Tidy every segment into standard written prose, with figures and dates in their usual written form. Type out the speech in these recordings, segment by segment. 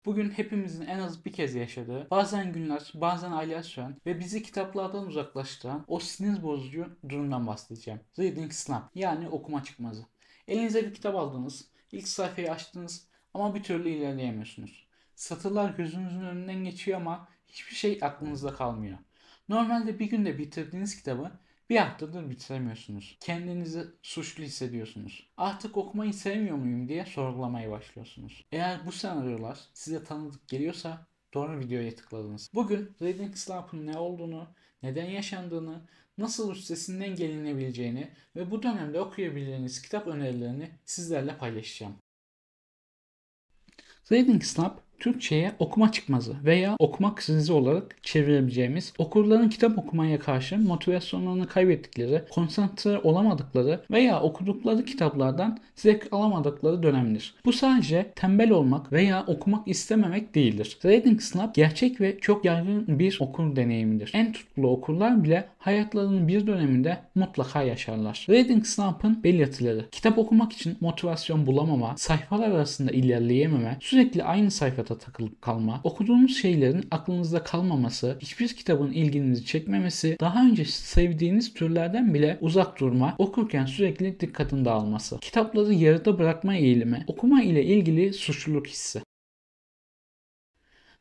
Bugün hepimizin en az bir kez yaşadığı, bazen günler, bazen aylar süren ve bizi kitaplardan uzaklaştıran o sinir bozucu durumdan bahsedeceğim. Reading slump, yani okuma çıkmazı. Elinize bir kitap aldınız, ilk sayfayı açtınız ama bir türlü ilerleyemiyorsunuz. Satırlar gözünüzün önünden geçiyor ama hiçbir şey aklınızda kalmıyor. Normalde bir günde bitirdiğiniz kitabı bir haftadır bitiremiyorsunuz. Kendinizi suçlu hissediyorsunuz. Artık okumayı sevmiyor muyum diye sorgulamaya başlıyorsunuz. Eğer bu senaryolar size tanıdık geliyorsa doğru videoya tıkladınız. Bugün Reading Slump'ın ne olduğunu, neden yaşandığını, nasıl üstesinden gelinebileceğini ve bu dönemde okuyabileceğiniz kitap önerilerini sizlerle paylaşacağım. Reading slump, Türkçe'ye okuma çıkmazı veya okuma krizi olarak çevirebileceğimiz, okurların kitap okumaya karşı motivasyonlarını kaybettikleri, konsantre olamadıkları veya okudukları kitaplardan zevk alamadıkları dönemdir. Bu sadece tembel olmak veya okumak istememek değildir. Reading slump gerçek ve çok yaygın bir okur deneyimidir. En tutkulu okurlar bile hayatlarının bir döneminde mutlaka yaşarlar. Reading slump'ın belirtileri: kitap okumak için motivasyon bulamama, sayfalar arasında ilerleyememe, sürekli aynı sayfada takılıp kalma, okuduğunuz şeylerin aklınızda kalmaması, hiçbir kitabın ilginizi çekmemesi, daha önce sevdiğiniz türlerden bile uzak durma, okurken sürekli dikkatin dağılması, kitapları yarıda bırakma eğilimi, okuma ile ilgili suçluluk hissi.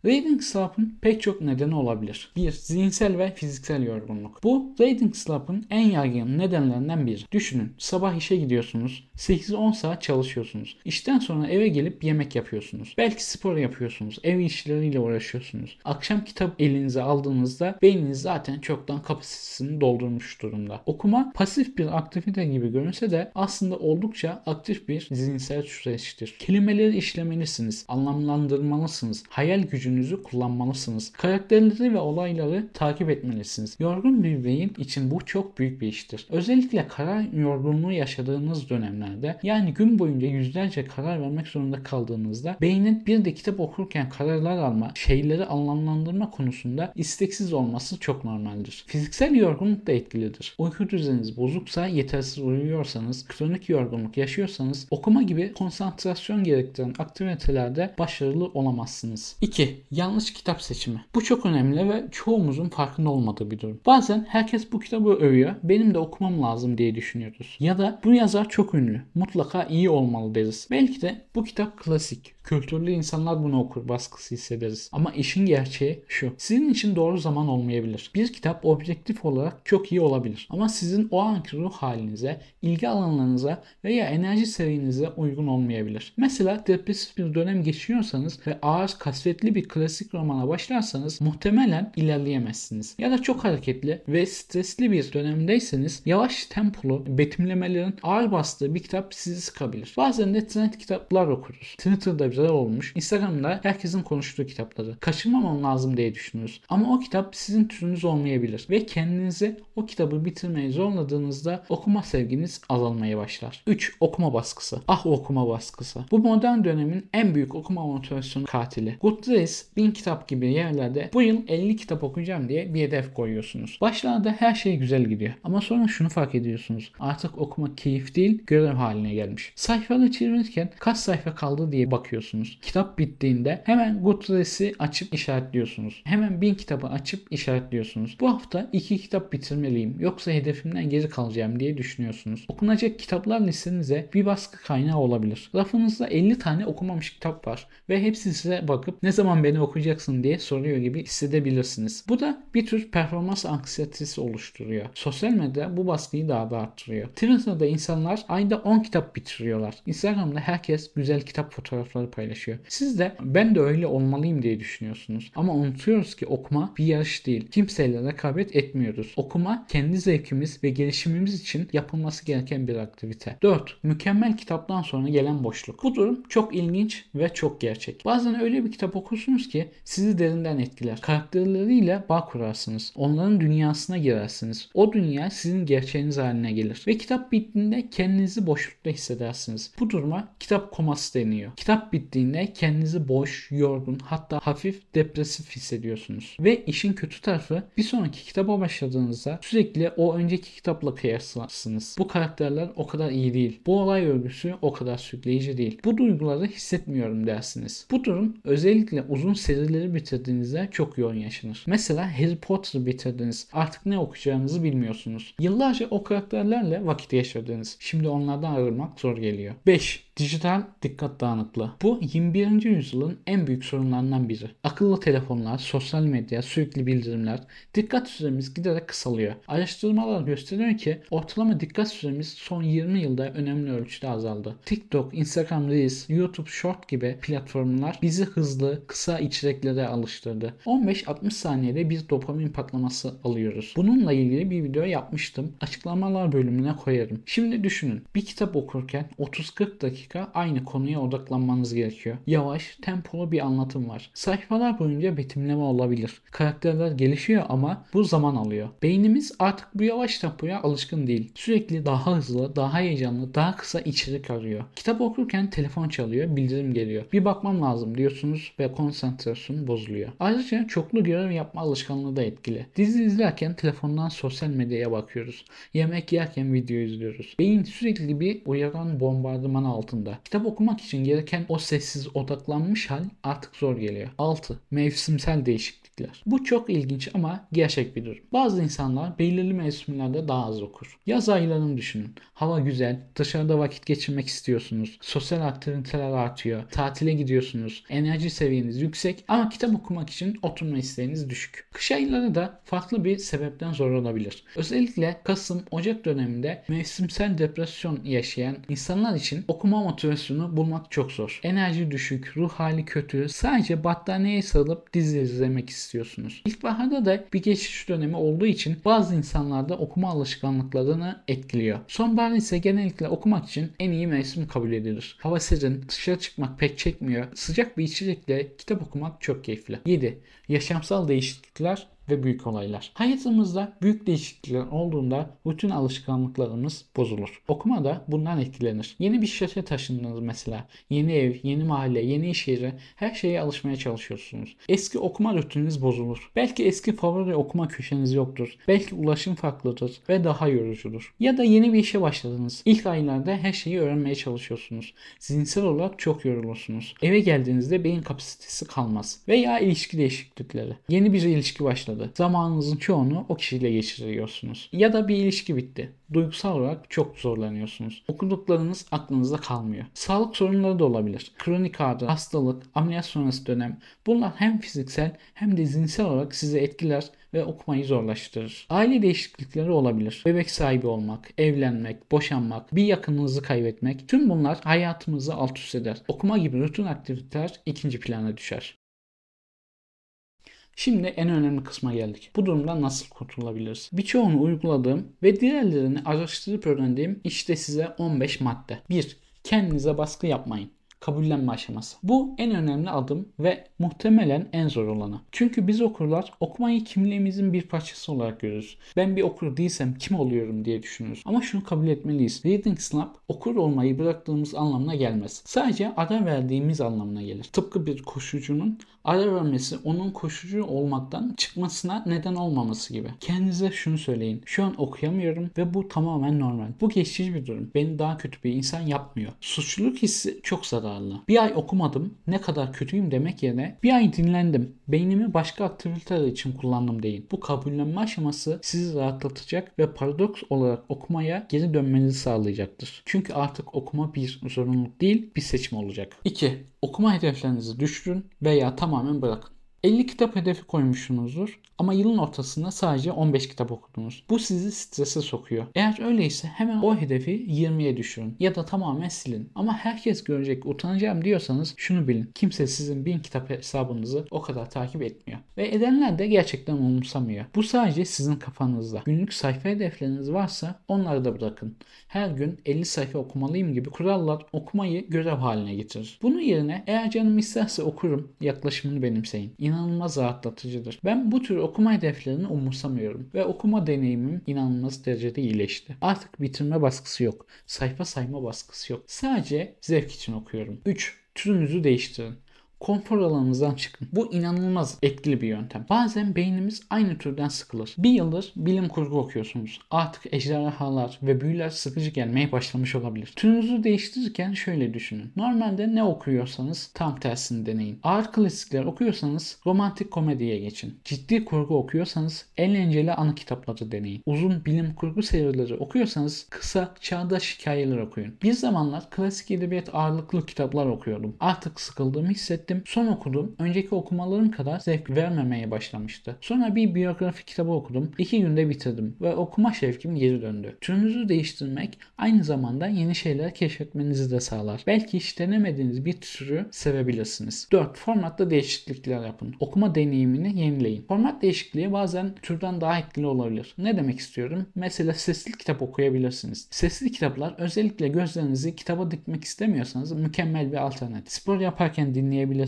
Reading slump'ın pek çok nedeni olabilir. 1. Zihinsel ve fiziksel yorgunluk. Bu reading slump'ın en yaygın nedenlerinden biri. Düşünün, sabah işe gidiyorsunuz, 8-10 saat çalışıyorsunuz. İşten sonra eve gelip yemek yapıyorsunuz. Belki spor yapıyorsunuz, ev işleriyle uğraşıyorsunuz. Akşam kitap elinize aldığınızda beyniniz zaten çoktan kapasitesini doldurmuş durumda. Okuma pasif bir aktivite gibi görünse de aslında oldukça aktif bir zihinsel süreçtir. Kelimeleri işlemelisiniz, anlamlandırmalısınız, hayal gücünüzü kullanmalısınız. Karakterleri ve olayları takip etmelisiniz. Yorgun bir beyin için bu çok büyük bir iştir. Özellikle karar yorgunluğu yaşadığınız dönemlerde, yani gün boyunca yüzlerce karar vermek zorunda kaldığınızda beynin bir de kitap okurken kararlar alma, şeyleri anlamlandırma konusunda isteksiz olması çok normaldir. Fiziksel yorgunluk da etkilidir. Uyku düzeniniz bozuksa, yetersiz uyuyorsanız, kronik yorgunluk yaşıyorsanız okuma gibi konsantrasyon gerektiren aktivitelerde başarılı olamazsınız. 2. Yanlış kitap seçimi. Bu çok önemli ve çoğumuzun farkında olmadığı bir durum. Bazen herkes bu kitabı övüyor, benim de okumam lazım diye düşünüyoruz. Ya da bu yazar çok ünlü, mutlaka iyi olmalı deriz. Belki de bu kitap klasik, kültürlü insanlar bunu okur baskısı hissederiz. Ama işin gerçeği şu: sizin için doğru zaman olmayabilir. Bir kitap objektif olarak çok iyi olabilir. Ama sizin o anki ruh halinize, ilgi alanlarınıza veya enerji seviyenize uygun olmayabilir. Mesela depresif bir dönem geçiriyorsanız ve ağır kasvetli bir klasik romana başlarsanız muhtemelen ilerleyemezsiniz. Ya da çok hareketli ve stresli bir dönemdeyseniz yavaş tempolu betimlemelerin ağır bastığı bir kitap sizi sıkabilir. Bazen de trend kitaplar okuruz. Twitter'da viral olmuş, Instagram'da herkesin konuştuğu kitapları kaçırmamam lazım diye düşünürüz. Ama o kitap sizin türünüz olmayabilir ve kendinizi o kitabı bitirmeye zorladığınızda okuma sevginiz azalmaya başlar. 3. Okuma baskısı. Ah, okuma baskısı. Bu modern dönemin en büyük okuma motivasyonu katili. Goodreads, 1000 kitap gibi yerlerde bu yıl 50 kitap okuyacağım diye bir hedef koyuyorsunuz. Başlarda her şey güzel gidiyor. Ama sonra şunu fark ediyorsunuz: artık okuma keyif değil, görev haline gelmiş. Sayfaları çevirirken kaç sayfa kaldı diye bakıyorsunuz. Kitap bittiğinde hemen Goodreads'i açıp işaretliyorsunuz. Hemen 1000 kitabı açıp işaretliyorsunuz. Bu hafta 2 kitap bitirmeliyim, yoksa hedefimden geri kalacağım diye düşünüyorsunuz. Okunacak kitaplar listenize bir baskı kaynağı olabilir. Rafınızda 50 tane okumamış kitap var ve hepsi size bakıp ne zaman beni okuyacaksın diye soruyor gibi hissedebilirsiniz. Bu da bir tür performans anksiyetesi oluşturuyor. Sosyal medya bu baskıyı daha da arttırıyor. Twitter'da insanlar ayda 10 kitap bitiriyorlar. Instagram'da herkes güzel kitap fotoğrafları paylaşıyor. Siz de ben de öyle olmalıyım diye düşünüyorsunuz. Ama unutuyoruz ki okuma bir yarış değil. Kimseyle rekabet etmiyoruz. Okuma kendi zevkimiz ve gelişimimiz için yapılması gereken bir aktivite. 4. Mükemmel kitaptan sonra gelen boşluk. Bu durum çok ilginç ve çok gerçek. Bazen öyle bir kitap okursunuz ki sizi derinden etkiler. Karakterleriyle bağ kurarsınız. Onların dünyasına girersiniz. O dünya sizin gerçeğiniz haline gelir. Ve kitap bittiğinde kendinizi boşlukta hissedersiniz. Bu duruma kitap koması deniyor. Kitap bittiğinde kendinizi boş, yorgun, hatta hafif depresif hissediyorsunuz. Ve işin kötü tarafı, bir sonraki kitaba başladığınızda sürekli o önceki kitapla kıyaslarsınız. Bu karakterler o kadar iyi değil. Bu olay örgüsü o kadar sürükleyici değil. Bu duyguları hissetmiyorum dersiniz. Bu durum özellikle uzun serileri bitirdiğinizde çok yoğun yaşanır. Mesela Harry Potter'ı bitirdiniz. Artık ne okuyacağınızı bilmiyorsunuz. Yıllarca o karakterlerle vakit yaşadınız. Şimdi onlardan ayrılmak zor geliyor. 5. Dijital dikkat dağınıklığı. Bu 21. yüzyılın en büyük sorunlarından biri. Akıllı telefonlar, sosyal medya, sürekli bildirimler, dikkat süremiz giderek kısalıyor. Araştırmalar gösteriyor ki ortalama dikkat süremiz son 20 yılda önemli ölçüde azaldı. TikTok, Instagram Reels, YouTube Short gibi platformlar bizi hızlı, kısa içeriklere alıştırdı. 15-60 saniyede bir dopamin patlaması alıyoruz. Bununla ilgili bir video yapmıştım. Açıklamalar bölümüne koyarım. Şimdi düşünün. Bir kitap okurken 30-40 dakika aynı konuya odaklanmanız gerekiyor. Yavaş, tempolu bir anlatım var. Sayfalar boyunca betimleme olabilir. Karakterler gelişiyor ama bu zaman alıyor. Beynimiz artık bu yavaş tempoya alışkın değil. Sürekli daha hızlı, daha heyecanlı, daha kısa içerik arıyor. Kitap okurken telefon çalıyor, bildirim geliyor. Bir bakmam lazım diyorsunuz ve konsantrasyon bozuluyor. Ayrıca çoklu görev yapma alışkanlığı da etkili. Dizi izlerken telefondan sosyal medyaya bakıyoruz. Yemek yerken video izliyoruz. Beyin sürekli bir uyaran bombardıman altında. Kitap okumak için gereken o sessiz odaklanmış hal artık zor geliyor. 6. Mevsimsel değişiklikler. Bu çok ilginç ama gerçek bir durum. Bazı insanlar belirli mevsimlerde daha az okur. Yaz aylarını düşünün. Hava güzel, dışarıda vakit geçirmek istiyorsunuz. Sosyal aktiviteler artıyor. Tatile gidiyorsunuz. Enerji seviyeniz yüksek ama kitap okumak için oturma isteğiniz düşük. Kış ayları da farklı bir sebepten zor olabilir. Özellikle Kasım-Ocak döneminde mevsimsel depresyon yaşayan insanlar için okuma motivasyonu bulmak çok zor. Enerji düşük, ruh hali kötü, sadece battaniyeye sarılıp dizi izlemek istiyorsunuz. İlkbaharda da bir geçiş dönemi olduğu için bazı insanlarda okuma alışkanlıklarını etkiliyor. Sonbahar ise genellikle okumak için en iyi mevsim kabul edilir. Hava serin, dışarı çıkmak pek çekmiyor. Sıcak bir içerikle kitap okumak çok keyifli. 7. Yaşamsal değişiklikler ve büyük olaylar. Hayatımızda büyük değişiklikler olduğunda rutin alışkanlıklarımız bozulur. Okuma da bundan etkilenir. Yeni bir şehre taşındınız mesela. Yeni ev, yeni mahalle, yeni iş yeri, her şeye alışmaya çalışıyorsunuz. Eski okuma rutininiz bozulur. Belki eski favori okuma köşeniz yoktur. Belki ulaşım farklıdır ve daha yorucudur. Ya da yeni bir işe başladınız. İlk aylarda her şeyi öğrenmeye çalışıyorsunuz. Zihinsel olarak çok yorulursunuz. Eve geldiğinizde beyin kapasitesi kalmaz. Veya ilişki değişiklikleri. Yeni bir ilişki başladı. Zamanınızın çoğunu o kişiyle geçiriyorsunuz. Ya da bir ilişki bitti. Duygusal olarak çok zorlanıyorsunuz. Okuduklarınız aklınızda kalmıyor. Sağlık sorunları da olabilir. Kronik ağrı, hastalık, ameliyat sonrası dönem. Bunlar hem fiziksel hem de zihinsel olarak sizi etkiler ve okumayı zorlaştırır. Aile değişiklikleri olabilir. Bebek sahibi olmak, evlenmek, boşanmak, bir yakınınızı kaybetmek. Tüm bunlar hayatımızı alt üst eder. Okuma gibi rutin aktiviteler ikinci plana düşer. Şimdi en önemli kısma geldik. Bu durumdan nasıl kurtulabiliriz? Birçoğunu uyguladığım ve diğerlerini araştırıp öğrendiğim işte size 15 madde. 1. Kendinize baskı yapmayın. Kabullenme aşaması. Bu en önemli adım ve muhtemelen en zor olanı. Çünkü biz okurlar okumayı kimliğimizin bir parçası olarak görürüz. Ben bir okur değilsem kim oluyorum diye düşünürüz. Ama şunu kabul etmeliyiz. Reading Slump okur olmayı bıraktığımız anlamına gelmez. Sadece ara verdiğimiz anlamına gelir. Tıpkı bir koşucunun ara vermesi onun koşucu olmaktan çıkmasına neden olmaması gibi. Kendinize şunu söyleyin. Şu an okuyamıyorum ve bu tamamen normal. Bu geçici bir durum. Beni daha kötü bir insan yapmıyor. Suçluluk hissi çok zararlı. Bir ay okumadım, ne kadar kötüyüm demek yerine bir ay dinlendim, beynimi başka aktiviteler için kullandım deyin. Bu kabullenme aşaması sizi rahatlatacak ve paradoks olarak okumaya geri dönmenizi sağlayacaktır. Çünkü artık okuma bir zorunluluk değil, bir seçim olacak. 2. Okuma hedeflerinizi düşürün veya tamamen bırakın. 50 kitap hedefi koymuşsunuzdur ama yılın ortasında sadece 15 kitap okudunuz. Bu sizi strese sokuyor. Eğer öyleyse hemen o hedefi 20'ye düşürün ya da tamamen silin. Ama herkes görecek, utanacağım diyorsanız şunu bilin. Kimse sizin 1000 kitap hesabınızı o kadar takip etmiyor. Ve edenler de gerçekten umursamıyor. Bu sadece sizin kafanızda. Günlük sayfa hedefleriniz varsa onları da bırakın. Her gün 50 sayfa okumalıyım gibi kurallar okumayı görev haline getirir. Bunun yerine eğer canım isterse okurum yaklaşımını benimseyin. inanılmaz rahatlatıcıdır. Ben bu tür okuma hedeflerini umursamıyorum ve okuma deneyimim inanılmaz derecede iyileşti. Artık bitirme baskısı yok. Sayfa sayma baskısı yok. Sadece zevk için okuyorum. 3. Türünüzü değiştirin. Konfor alanınızdan çıkın. Bu inanılmaz etkili bir yöntem. Bazen beynimiz aynı türden sıkılır. Bir yıldır bilim kurgu okuyorsunuz. Artık ejderhalar ve büyüler sıkıcı gelmeye başlamış olabilir. Türünüzü değiştirirken şöyle düşünün. Normalde ne okuyorsanız tam tersini deneyin. Ağır klasikler okuyorsanız romantik komediye geçin. Ciddi kurgu okuyorsanız eğlenceli anı kitapları deneyin. Uzun bilim kurgu serileri okuyorsanız kısa çağdaş hikayeler okuyun. Bir zamanlar klasik edebiyat ağırlıklı kitaplar okuyordum. Artık sıkıldığımı hissettim. Son okudum. Önceki okumalarım kadar zevk vermemeye başlamıştı. Sonra bir biyografi kitabı okudum. 2 günde bitirdim ve okuma şevkim geri döndü. Türünüzü değiştirmek aynı zamanda yeni şeyler keşfetmenizi de sağlar. Belki hiç denemediğiniz bir türü sevebilirsiniz. 4. Formatta değişiklikler yapın. Okuma deneyimini yenileyin. Format değişikliği bazen türden daha etkili olabilir. Ne demek istiyorum? Mesela sesli kitap okuyabilirsiniz. Sesli kitaplar özellikle gözlerinizi kitaba dikmek istemiyorsanız mükemmel bir alternatif. Spor yaparken dinleyebilirsiniz.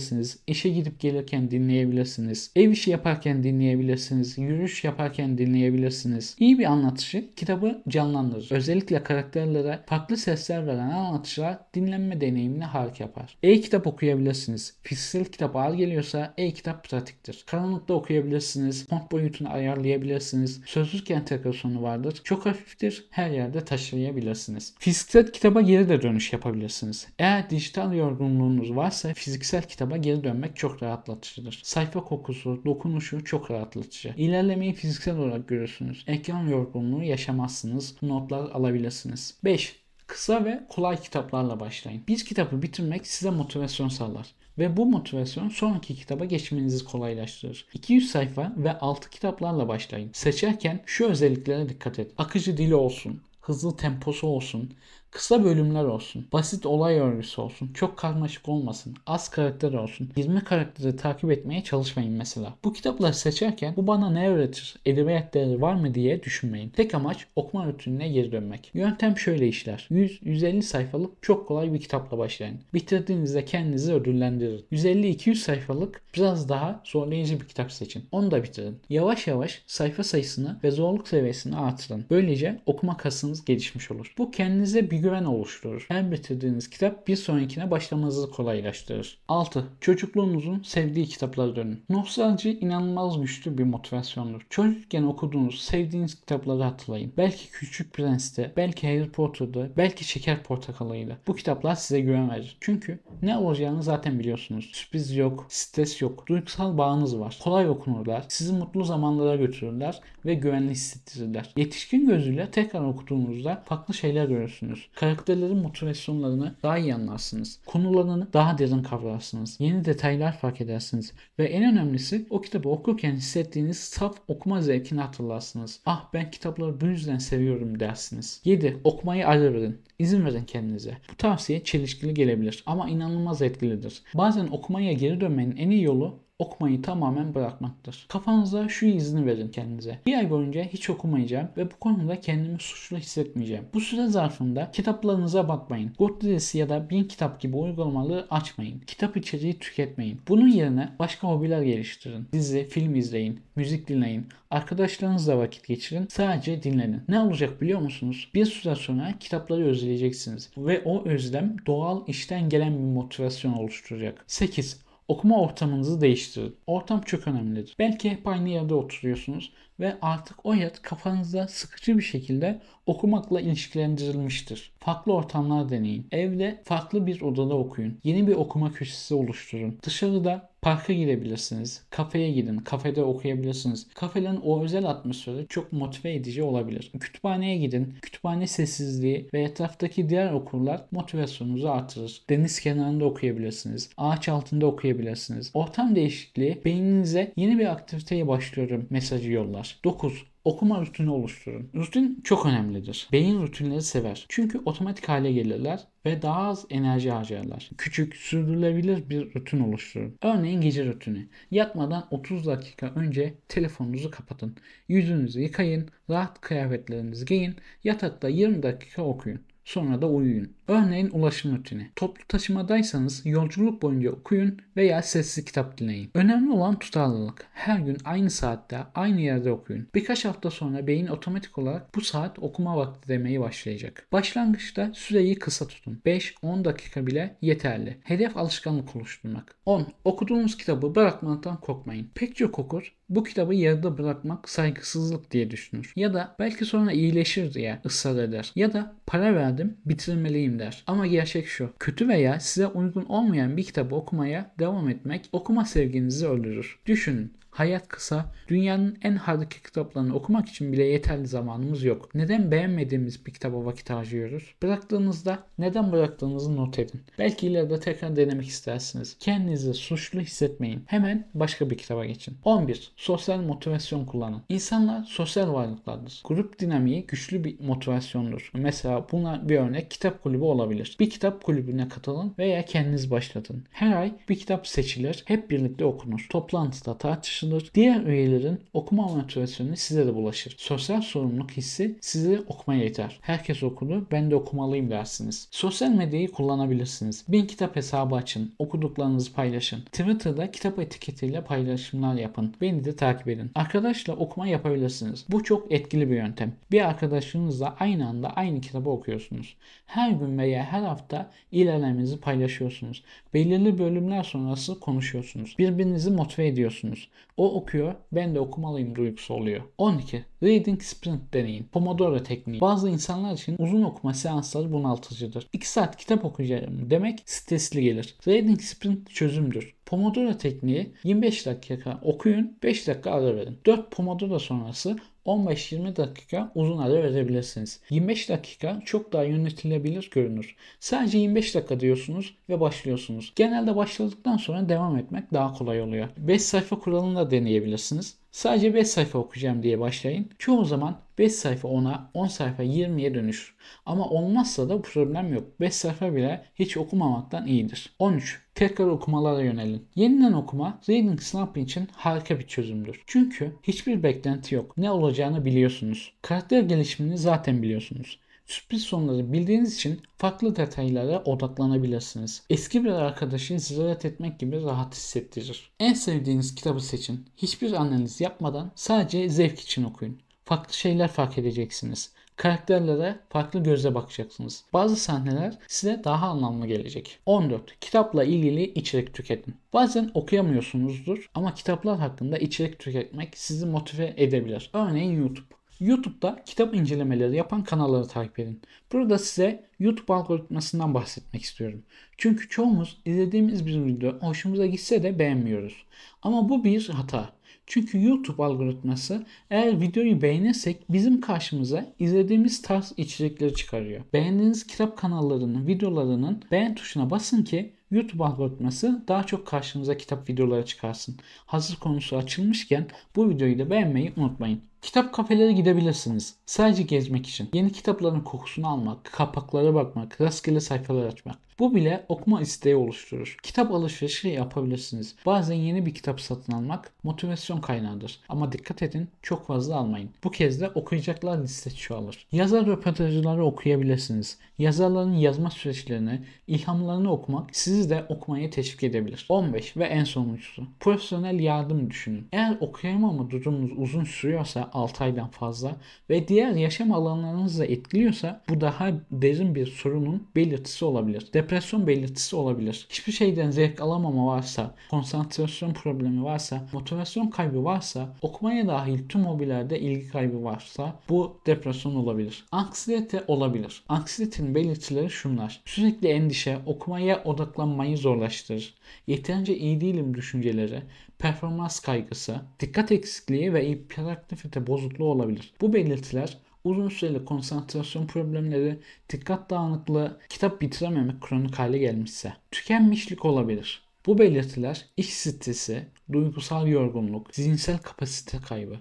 İşe gidip gelirken dinleyebilirsiniz. Ev işi yaparken dinleyebilirsiniz. Yürüyüş yaparken dinleyebilirsiniz. İyi bir anlatıcı kitabı canlandırır. Özellikle karakterlere farklı sesler veren anlatıcılar dinlenme deneyimini harika yapar. E-kitap okuyabilirsiniz. Fiziksel kitap ağır geliyorsa e-kitap pratiktir. Karanlıkta okuyabilirsiniz. Font boyutunu ayarlayabilirsiniz. Sözlük entegrasyonu vardır. Çok hafiftir. Her yerde taşıyabilirsiniz. Fiziksel kitaba geri de dönüş yapabilirsiniz. Eğer dijital yorgunluğunuz varsa fiziksel kitaba geri dönmek çok rahatlatıcıdır. Sayfa kokusu, dokunuşu çok rahatlatıcı. İlerlemeyi fiziksel olarak görürsünüz. Ekran yorgunluğu yaşamazsınız. Notlar alabilirsiniz. 5. Kısa ve kolay kitaplarla başlayın. Bir kitabı bitirmek size motivasyon sağlar. Ve bu motivasyon sonraki kitaba geçmenizi kolaylaştırır. 200 sayfa ve 6 kitaplarla başlayın. Seçerken şu özelliklere dikkat et. Akıcı dili olsun, hızlı temposu olsun, kısa bölümler olsun, basit olay örgüsü olsun, çok karmaşık olmasın, az karakter olsun, 20 karakteri takip etmeye çalışmayın mesela. Bu kitapları seçerken bu bana ne öğretir, edebiyat değeri var mı diye düşünmeyin. Tek amaç okuma rutinine geri dönmek. Yöntem şöyle işler. 100-150 sayfalık çok kolay bir kitapla başlayın. Bitirdiğinizde kendinizi ödüllendirin. 150-200 sayfalık biraz daha zorlayıcı bir kitap seçin. Onu da bitirin. Yavaş yavaş sayfa sayısını ve zorluk seviyesini artırın. Böylece okuma kasınız gelişmiş olur. Bu kendinize bir güven oluşturur. Her bitirdiğiniz kitap bir sonrakine başlamanızı kolaylaştırır. 6. Çocukluğunuzun sevdiği kitaplara dönün. Nostalji inanılmaz güçlü bir motivasyondur. Çocukken okuduğunuz, sevdiğiniz kitapları hatırlayın. Belki Küçük Prens'te, belki Harry Potter'da, belki Şeker Portakalı'ydı. Bu kitaplar size güven verir. Çünkü ne olacağını zaten biliyorsunuz. Sürpriz yok, stres yok, duygusal bağınız var. Kolay okunurlar, sizi mutlu zamanlara götürürler ve güvenli hissettirirler. Yetişkin gözüyle tekrar okuduğunuzda farklı şeyler görürsünüz. Karakterlerin motivasyonlarını daha iyi anlarsınız. Konularını daha derin kavrarsınız. Yeni detaylar fark edersiniz. Ve en önemlisi o kitabı okurken hissettiğiniz saf okuma zevkini hatırlarsınız. Ah, ben kitapları bu yüzden seviyorum dersiniz. 7. Okumayı ara verin. İzin verin kendinize. Bu tavsiye çelişkili gelebilir ama inanılmaz etkilidir. Bazen okumaya geri dönmenin en iyi yolu okumayı tamamen bırakmaktır. Kafanıza şu izni verin kendinize. Bir ay boyunca hiç okumayacağım ve bu konuda kendimi suçlu hissetmeyeceğim. Bu süre zarfında kitaplarınıza bakmayın. Goodreads ya da 1000 kitap gibi uygulamaları açmayın. Kitap içeriği tüketmeyin. Bunun yerine başka hobiler geliştirin. Dizi, film izleyin, müzik dinleyin, arkadaşlarınızla vakit geçirin, sadece dinlenin. Ne olacak biliyor musunuz? Bir süre sonra kitapları özleyeceksiniz ve o özlem doğal içten gelen bir motivasyon oluşturacak. 8. Okuma ortamınızı değiştirin. Ortam çok önemlidir. Belki hep aynı yerde oturuyorsunuz ve artık o yer kafanızda sıkıcı bir şekilde okumakla ilişkilendirilmiştir. Farklı ortamlar deneyin. Evde farklı bir odada okuyun. Yeni bir okuma köşesi oluşturun. Dışarıda parka gidebilirsiniz. Kafeye gidin. Kafede okuyabilirsiniz. Kafelerin o özel atmosferi çok motive edici olabilir. Kütüphaneye gidin. Kütüphane sessizliği ve etraftaki diğer okurlar motivasyonunuzu artırır. Deniz kenarında okuyabilirsiniz. Ağaç altında okuyabilirsiniz. Ortam değişikliği beyninize yeni bir aktiviteye başlıyorum mesajı yollar. 9. Okuma rutini oluşturun. Rutin çok önemlidir. Beyin rutinleri sever. Çünkü otomatik hale gelirler ve daha az enerji harcarlar. Küçük, sürdürülebilir bir rutin oluşturun. Örneğin gece rutini. Yatmadan 30 dakika önce telefonunuzu kapatın. Yüzünüzü yıkayın, rahat kıyafetlerinizi giyin, yatakta 20 dakika okuyun. sonra da uyuyun. Örneğin ulaşım rutini. Toplu taşımadaysanız yolculuk boyunca okuyun veya sesli kitap dinleyin. Önemli olan tutarlılık. Her gün aynı saatte, aynı yerde okuyun. Birkaç hafta sonra beyin otomatik olarak bu saat okuma vakti demeye başlayacak. Başlangıçta süreyi kısa tutun. 5-10 dakika bile yeterli. Hedef alışkanlık oluşturmak. 10. Okuduğunuz kitabı bırakmaktan korkmayın. Pek çok okur bu kitabı yarıda bırakmak saygısızlık diye düşünür. Ya da belki sonra iyileşir diye ısrar eder. Ya da para verdim bitirmeliyim der. Ama gerçek şu. Kötü veya size uygun olmayan bir kitabı okumaya devam etmek okuma sevginizi öldürür. Düşünün. Hayat kısa, dünyanın en harika kitaplarını okumak için bile yeterli zamanımız yok. Neden beğenmediğimiz bir kitaba vakit harcıyoruz? Bıraktığınızda neden bıraktığınızı not edin. Belki ileride tekrar denemek istersiniz. Kendinizi suçlu hissetmeyin. Hemen başka bir kitaba geçin. 11. Sosyal motivasyon kullanın. İnsanlar sosyal varlıklardır. Grup dinamiği güçlü bir motivasyondur. Mesela buna bir örnek kitap kulübü olabilir. Bir kitap kulübüne katılın veya kendiniz başlatın. Her ay bir kitap seçilir, hep birlikte okunur. Toplantıda tartışılır. Diğer üyelerin okuma motivasyonu size de bulaşır. Sosyal sorumluluk hissi sizi okumaya iter. Herkes okudu, ben de okumalıyım dersiniz. Sosyal medyayı kullanabilirsiniz. 1000 kitap hesabı açın. Okuduklarınızı paylaşın. Twitter'da kitap etiketiyle paylaşımlar yapın. Beni de takip edin. Arkadaşla okuma yapabilirsiniz. Bu çok etkili bir yöntem. Bir arkadaşınızla aynı anda aynı kitabı okuyorsunuz. Her gün veya her hafta ilerlemenizi paylaşıyorsunuz. Belirli bölümler sonrası konuşuyorsunuz. Birbirinizi motive ediyorsunuz. O okuyor, ben de okumalıyım duygusu oluyor. 12. Reading Sprint deneyin. Pomodoro tekniği. Bazı insanlar için uzun okuma seansları bunaltıcıdır. 2 saat kitap okuyacağım demek stresli gelir. Reading Sprint çözümdür. Pomodoro tekniği 25 dakika okuyun, 5 dakika ara verin. 4 Pomodoro sonrası 15-20 dakika uzun ara verebilirsiniz. 25 dakika çok daha yönetilebilir görünür. Sadece 25 dakika diyorsunuz ve başlıyorsunuz. Genelde başladıktan sonra devam etmek daha kolay oluyor. 5 sayfa kuralını da deneyebilirsiniz. Sadece 5 sayfa okuyacağım diye başlayın. Çoğu zaman 5 sayfa 10'a, 10 sayfa 20'ye dönüşür. Ama olmazsa da problem yok. 5 sayfa bile hiç okumamaktan iyidir. 13. Tekrar okumalara yönelin. Yeniden okuma reading slump için harika bir çözümdür. Çünkü hiçbir beklenti yok. Ne olacağını biliyorsunuz. Karakter gelişimini zaten biliyorsunuz. Sürpriz sonları bildiğiniz için farklı detaylara odaklanabilirsiniz. Eski bir arkadaşı ziyaret etmek gibi rahat hissettirir. En sevdiğiniz kitabı seçin. Hiçbir analiz yapmadan sadece zevk için okuyun. Farklı şeyler fark edeceksiniz. Karakterlere farklı gözle bakacaksınız. Bazı sahneler size daha anlamlı gelecek. 14. Kitapla ilgili içerik tüketin. Bazen okuyamıyorsunuzdur ama kitaplar hakkında içerik tüketmek sizi motive edebilir. Örneğin YouTube. YouTube'da kitap incelemeleri yapan kanalları takip edin. Burada size YouTube algoritmasından bahsetmek istiyorum. Çünkü çoğumuz izlediğimiz bir video hoşumuza gitse de beğenmiyoruz. Ama bu bir hata. Çünkü YouTube algoritması eğer videoyu beğenirsek bizim karşımıza izlediğimiz tarz içerikleri çıkarıyor. Beğendiğiniz kitap kanallarının videolarının beğen tuşuna basın ki YouTube algoritması daha çok karşınıza kitap videoları çıkarsın. Hazır konusu açılmışken bu videoyu da beğenmeyi unutmayın. Kitap kafelere gidebilirsiniz. Sadece gezmek için. Yeni kitapların kokusunu almak, kapaklara bakmak, rastgele sayfalar açmak. Bu bile okuma isteği oluşturur. Kitap alışverişi yapabilirsiniz. Bazen yeni bir kitap satın almak motivasyon kaynağıdır. Ama dikkat edin, çok fazla almayın. Bu kez de okuyacaklar listesi çoğalır. Yazar röportajları okuyabilirsiniz. Yazarların yazma süreçlerini, ilhamlarını okumak sizi de okumaya teşvik edebilir. 15 ve en sonuncusu. Profesyonel yardım düşünün. Eğer okuyamama durumunuz uzun sürüyorsa 6 aydan fazla ve diğer yaşam alanlarınızı da etkiliyorsa bu daha derin bir sorunun belirtisi olabilir. Depresyon belirtisi olabilir. Hiçbir şeyden zevk alamama varsa, konsantrasyon problemi varsa, motivasyon kaybı varsa, okumaya dahil tüm hobilerde ilgi kaybı varsa bu depresyon olabilir. Anksiyete olabilir. Anksiyetenin belirtileri şunlar. Sürekli endişe, okumaya odaklanmayı zorlaştırır. Yeterince iyi değilim düşünceleri, performans kaygısı, dikkat eksikliği ve hiperaktivite bozukluğu olabilir. Bu belirtiler uzun süreli konsantrasyon problemleri, dikkat dağınıklığı, kitap bitirememek kronik hale gelmişse, tükenmişlik olabilir. Bu belirtiler iş stresi, duygusal yorgunluk, zihinsel kapasite kaybı.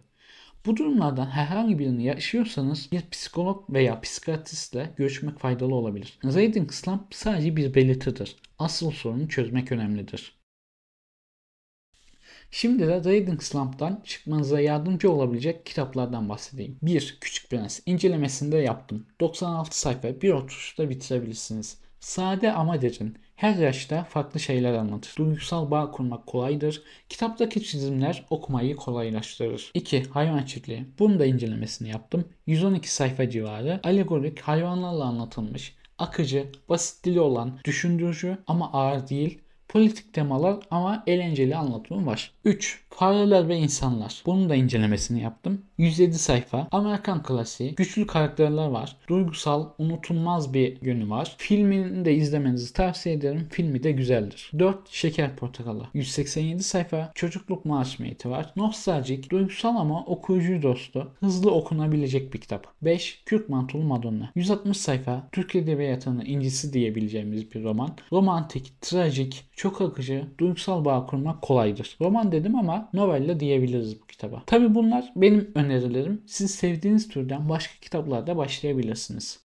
Bu durumlardan herhangi birini yaşıyorsanız bir psikolog veya psikiyatristle görüşmek faydalı olabilir. Reading slump sadece bir belirtidir. Asıl sorunu çözmek önemlidir. Şimdi de Reading Slump'tan çıkmanıza yardımcı olabilecek kitaplardan bahsedeyim. 1. Küçük Prens. İncelemesinde yaptım. 96 sayfa bir oturuşta bitirebilirsiniz. Sade ama derin. Her yaşta farklı şeyler anlatır. Duygusal bağ kurmak kolaydır. Kitaptaki çizimler okumayı kolaylaştırır. 2. Hayvan Çiftliği. Bunun da incelemesini yaptım. 112 sayfa civarı. Alegorik hayvanlarla anlatılmış. Akıcı, basit dili olan, düşündürücü ama ağır değil. Politik temalar ama eğlenceli anlatımı var. 3. Fareler ve insanlar. Bunun da incelemesini yaptım. 107 sayfa. Amerikan klasiği. Güçlü karakterler var. Duygusal, unutulmaz bir yönü var. Filmini de izlemenizi tavsiye ederim. Filmi de güzeldir. 4. Şeker Portakalı. 187 sayfa. Çocukluk masumiyeti var. Nostaljik, duygusal ama okuyucu dostu. Hızlı okunabilecek bir kitap. 5. Kürk Mantolu Madonna. 160 sayfa. Türk Edebiyatı'nın incisi diyebileceğimiz bir roman. Romantik, trajik, çok akıcı, duygusal bağ kurmak kolaydır. Roman dedim ama novella diyebiliriz bu kitaba. Tabi bunlar benim önerilerim. Siz sevdiğiniz türden başka kitaplarda başlayabilirsiniz.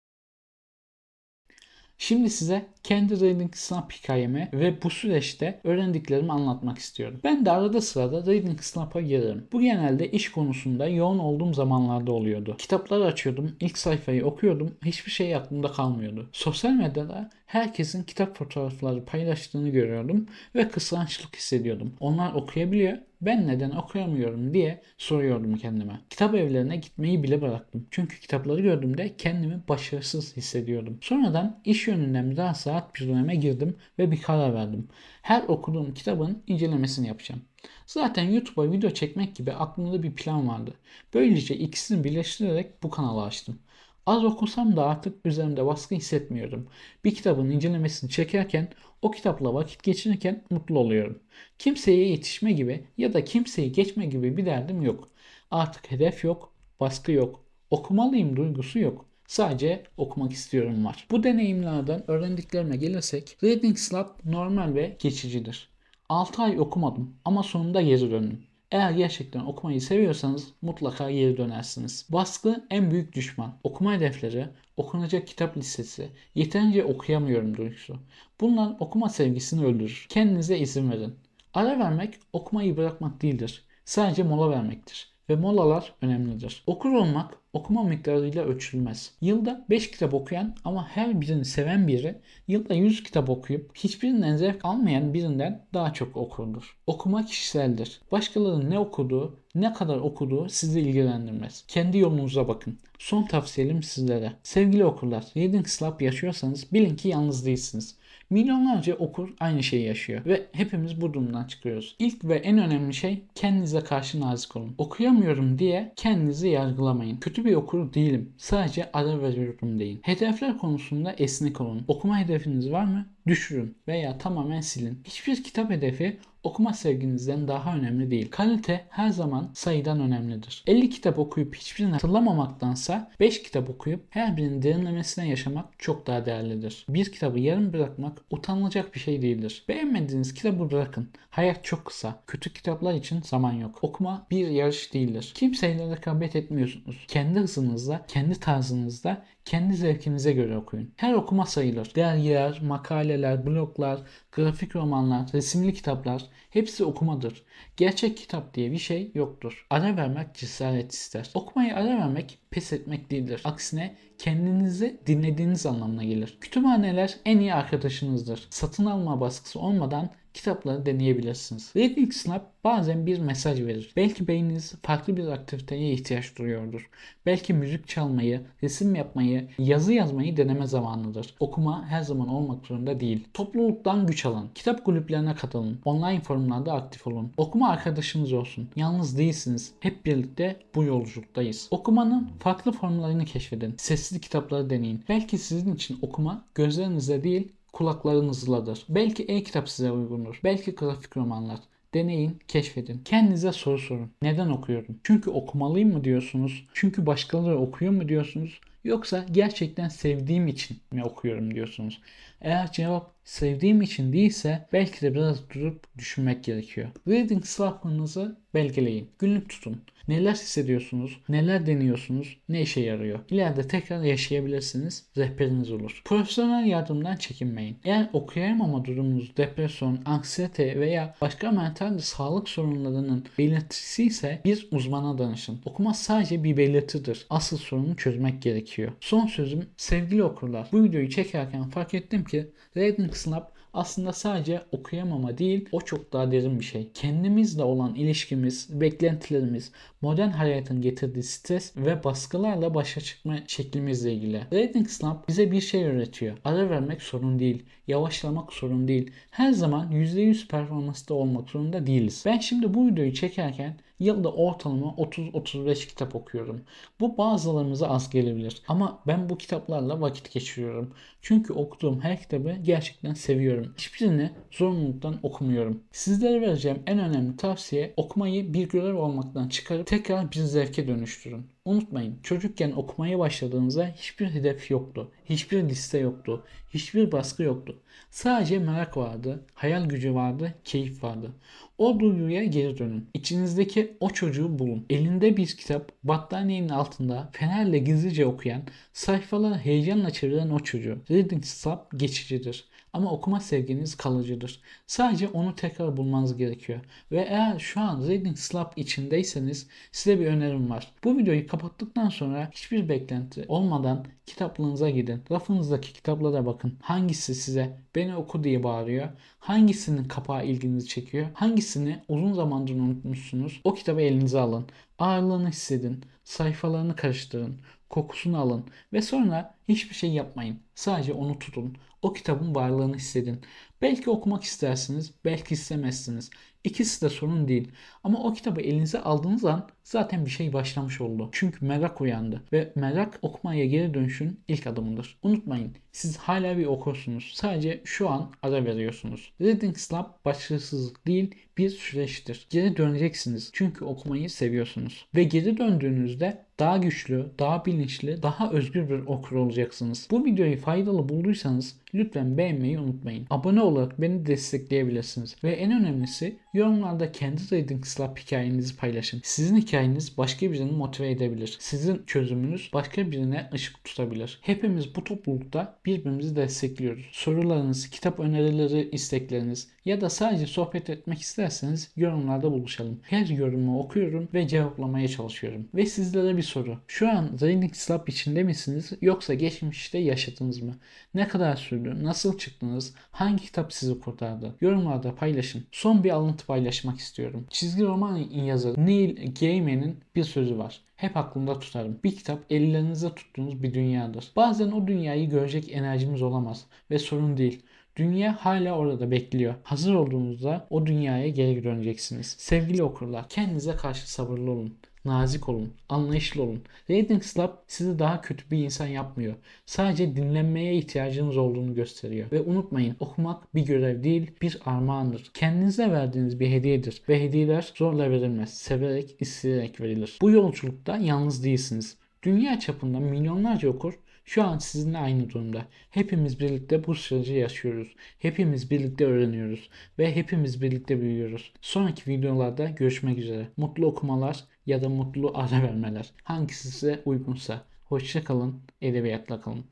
Şimdi size kendi Reading Slump hikayemi ve bu süreçte öğrendiklerimi anlatmak istiyorum. Ben de arada sırada Reading Slump'a girerim. Bu genelde iş konusunda yoğun olduğum zamanlarda oluyordu. Kitapları açıyordum, ilk sayfayı okuyordum, hiçbir şey aklımda kalmıyordu. Sosyal medyada herkesin kitap fotoğrafları paylaştığını görüyordum ve kıskançlık hissediyordum. Onlar okuyabiliyor, ben neden okuyamıyorum diye soruyordum kendime. Kitap evlerine gitmeyi bile bıraktım. Çünkü kitapları gördüğümde kendimi başarısız hissediyordum. Sonradan iş yönünden biraz rahat bir döneme girdim ve bir karar verdim. Her okuduğum kitabın incelemesini yapacağım. Zaten YouTube'a video çekmek gibi aklımda bir plan vardı. Böylece ikisini birleştirerek bu kanalı açtım. Az okusam da artık üzerimde baskı hissetmiyorum. Bir kitabın incelemesini çekerken, o kitapla vakit geçirirken mutlu oluyorum. Kimseye yetişme gibi ya da kimseyi geçme gibi bir derdim yok. Artık hedef yok, baskı yok. Okumalıyım duygusu yok. Sadece okumak istiyorum var. Bu deneyimlerden öğrendiklerime gelirsek, Reading Slump normal ve geçicidir. 6 ay okumadım ama sonunda geri döndüm. Eğer gerçekten okumayı seviyorsanız mutlaka geri dönersiniz. Baskı en büyük düşman. Okuma hedefleri, okunacak kitap listesi, yeterince okuyamıyorum duygusu. Bunlar okuma sevgisini öldürür. Kendinize izin verin. Ara vermek okumayı bırakmak değildir. Sadece mola vermektir. Ve molalar önemlidir. Okur olmak okuma miktarıyla ölçülmez. Yılda 5 kitap okuyan ama her birini seven biri yılda 100 kitap okuyup hiçbirinden zevk almayan birinden daha çok okurdur. Okuma kişiseldir. Başkalarının ne okuduğu, ne kadar okuduğu sizi ilgilendirmez. Kendi yolunuza bakın. Son tavsiyem sizlere. Sevgili okurlar, Reading Slump yaşıyorsanız bilin ki yalnız değilsiniz. Milyonlarca okur aynı şeyi yaşıyor ve hepimiz bu durumdan çıkıyoruz. İlk ve en önemli şey kendinize karşı nazik olun. Okuyamıyorum diye kendinizi yargılamayın. Kötü bir okur değilim. Sadece ara veriyorum deyin. Hedefler konusunda esnek olun. Okuma hedefiniz var mı? Düşürün veya tamamen silin. Hiçbir kitap hedefi okuma sevginizden daha önemli değil. Kalite her zaman sayıdan önemlidir. 50 kitap okuyup hiçbirini hatırlamamaktansa 5 kitap okuyup her birinin derinlemesine yaşamak çok daha değerlidir. Bir kitabı yarım bırakmak utanılacak bir şey değildir. Beğenmediğiniz kitabı bırakın. Hayat çok kısa. Kötü kitaplar için zaman yok. Okuma bir yarış değildir. Kimseyle rekabet etmiyorsunuz. Kendi hızınızda, kendi tarzınızda, kendi zevkinize göre okuyun. Her okuma sayılır. Dergiler, makaleler, bloglar, grafik romanlar, resimli kitaplar hepsi okumadır. Gerçek kitap diye bir şey yoktur. Ara vermek cesaret ister. Okumayı ara vermek pes etmek değildir. Aksine kendinizi dinlediğiniz anlamına gelir. Kütüphaneler en iyi arkadaşınızdır. Satın alma baskısı olmadan kitapları deneyebilirsiniz. Reading Slump bazen bir mesaj verir. Belki beyniniz farklı bir aktiviteye ihtiyaç duyuyordur. Belki müzik çalmayı, resim yapmayı, yazı yazmayı deneme zamanıdır. Okuma her zaman olmak zorunda değil. Topluluktan güç alın. Kitap kulüplerine katılın. Online forumlarda aktif olun. Okuma arkadaşınız olsun. Yalnız değilsiniz. Hep birlikte bu yolculuktayız. Okumanın farklı formlarını keşfedin. Sesli kitapları deneyin. Belki sizin için okuma gözlerinizle değil kulaklarınızladır. Belki e-kitap size uygundur. Belki grafik romanlar. Deneyin, keşfedin. Kendinize soru sorun. Neden okuyorum? Çünkü okumalıyım mı diyorsunuz? Çünkü başkaları okuyor mu diyorsunuz? Yoksa gerçekten sevdiğim için mi okuyorum diyorsunuz? Eğer cevap sevdiğim için değilse belki de biraz durup düşünmek gerekiyor. Reading slumper'ınızı belgeleyin. Günlük tutun. Neler hissediyorsunuz, neler deniyorsunuz, ne işe yarıyor? İleride tekrar yaşayabilirsiniz, rehberiniz olur. Profesyonel yardımdan çekinmeyin. Eğer okuyamama durumunuz depresyon, anksiyete veya başka mental sağlık sorunlarının belirtisi ise bir uzmana danışın. Okuma sadece bir belirtidir. Asıl sorunu çözmek gerekiyor. Son sözüm sevgili okurlar. Bu videoyu çekerken fark ettim ki Reading Slump aslında sadece okuyamama değil, o çok daha derin bir şey. Kendimizle olan ilişkimiz, beklentilerimiz, modern hayatın getirdiği stres ve baskılarla başa çıkma şeklimizle ilgili. Reading Slump bize bir şey öğretiyor. Ara vermek sorun değil, yavaşlamak sorun değil. Her zaman %100 performansta olmak zorunda değiliz. Ben şimdi bu videoyu çekerken yılda ortalama 30-35 kitap okuyorum. Bu bazılarımıza az gelebilir ama ben bu kitaplarla vakit geçiriyorum. Çünkü okuduğum her kitabı gerçekten seviyorum. Hiçbirini zorunluluktan okumuyorum. Sizlere vereceğim en önemli tavsiye okumayı bir görev olmaktan çıkarıp tekrar bir zevke dönüştürün. Unutmayın, çocukken okumaya başladığınızda hiçbir hedef yoktu, hiçbir liste yoktu, hiçbir baskı yoktu. Sadece merak vardı, hayal gücü vardı, keyif vardı. O duyguya geri dönün. İçinizdeki o çocuğu bulun. Elinde bir kitap, battaniyenin altında fenerle gizlice okuyan, sayfaları heyecanla çeviren o çocuğu. Reading Slump geçicidir. Ama okuma sevginiz kalıcıdır. Sadece onu tekrar bulmanız gerekiyor. Ve eğer şu an Reading Slump içindeyseniz size bir önerim var. Bu videoyu kapattıktan sonra hiçbir beklenti olmadan kitaplığınıza gidin. Rafınızdaki kitaplara bakın. Hangisi size beni oku diye bağırıyor? Hangisinin kapağı ilginizi çekiyor? Hangisini uzun zamandır unutmuşsunuz? O kitabı elinize alın. Ağırlığını hissedin. Sayfalarını karıştırın. Kokusunu alın. Ve sonra hiçbir şey yapmayın. Sadece onu tutun. O kitabın varlığını hissedin. Belki okumak istersiniz, belki istemezsiniz. İkisi de sorun değil. Ama o kitabı elinize aldığınız an zaten bir şey başlamış oldu. Çünkü merak uyandı. Ve merak okumaya geri dönüşün ilk adımıdır. Unutmayın, siz hala bir okursunuz. Sadece şu an ara veriyorsunuz. Reading Slump başarısızlık değil, bir süreçtir. Geri döneceksiniz. Çünkü okumayı seviyorsunuz. Ve geri döndüğünüzde daha güçlü, daha bilinçli, daha özgür bir okur olacaksınız. Bu videoyu faydalı bulduysanız lütfen beğenmeyi unutmayın. Abone olarak beni destekleyebilirsiniz. Ve en önemlisi yorumlarda kendi Reading Slump hikayenizi paylaşın. Sizin hikayeniz başka birini motive edebilir. Sizin çözümünüz başka birine ışık tutabilir. Hepimiz bu toplulukta birbirimizi destekliyoruz. Sorularınız, kitap önerileri, istekleriniz ya da sadece sohbet etmek isterseniz yorumlarda buluşalım. Her yorumu okuyorum ve cevaplamaya çalışıyorum. Ve sizlere bir soru. Şu an Reading Slump içinde misiniz yoksa geçmişte yaşadınız mı? Ne kadar sürdü? Nasıl çıktınız? Hangi kitap sizi kurtardı? Yorumlarda paylaşın. Son bir alıntı paylaşmak istiyorum. Çizgi roman yazarı Neil Gaiman'in bir sözü var. Hep aklımda tutarım. Bir kitap ellerinizde tuttuğunuz bir dünyadır. Bazen o dünyayı görecek enerjimiz olamaz ve sorun değil. Dünya hala orada bekliyor. Hazır olduğunuzda o dünyaya geri döneceksiniz. Sevgili okurlar, kendinize karşı sabırlı olun. Nazik olun, anlayışlı olun. Reading Slump sizi daha kötü bir insan yapmıyor. Sadece dinlenmeye ihtiyacınız olduğunu gösteriyor. Ve unutmayın, okumak bir görev değil, bir armağandır. Kendinize verdiğiniz bir hediyedir. Ve hediyeler zorla verilmez. Severek, isteyerek verilir. Bu yolculukta yalnız değilsiniz. Dünya çapında milyonlarca okur şu an sizinle aynı durumda. Hepimiz birlikte bu süreci yaşıyoruz. Hepimiz birlikte öğreniyoruz. Ve hepimiz birlikte büyüyoruz. Sonraki videolarda görüşmek üzere. Mutlu okumalar ya da mutlu ara vermeler. Hangisi size uygunsa. Hoşça kalın, edebiyatla kalın.